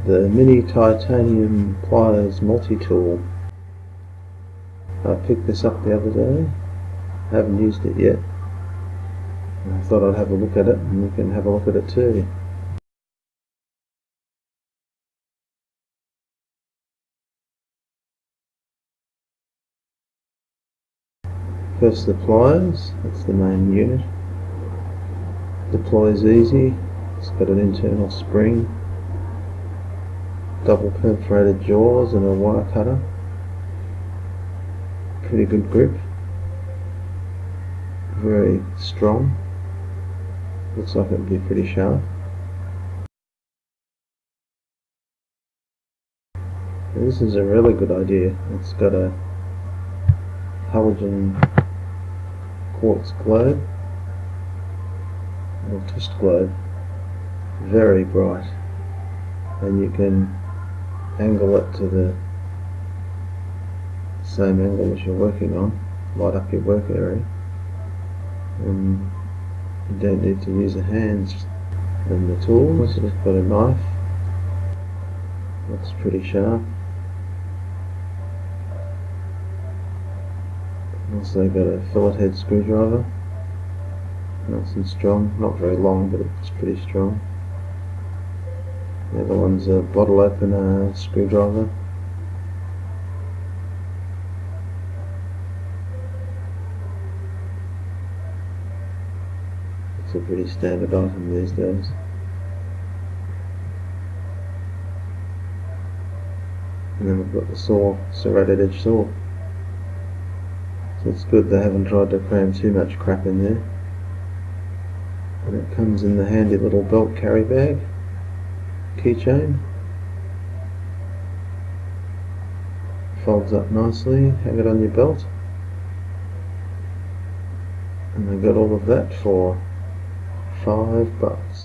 the mini titanium pliers multi-tool. I picked this up the other day, haven't used it yet. I thought I'd have a look at it, and you can have a look at it too. First the pliers, that's the main unit. Deploys easy, it's got an internal spring, double perforated jaws and a wire cutter. Pretty good grip, very strong, looks like it would be pretty sharp. And this is a really good idea. It's got a halogen quartz globe, or twist globe, very bright, and you can angle it to the same angle as you're working on, light up your work area, and you don't need to use the hands. And the tools, it's got a knife, looks pretty sharp. Also got a fillet head screwdriver, nice and strong, not very long but it's pretty strong. The other one's a bottle opener screwdriver. It's a pretty standard item these days. And then we've got the saw, serrated edge saw. So it's good they haven't tried to cram too much crap in there. And it comes in the handy little belt carry bag, keychain. Folds up nicely, hang it on your belt. And they got all of that for $5.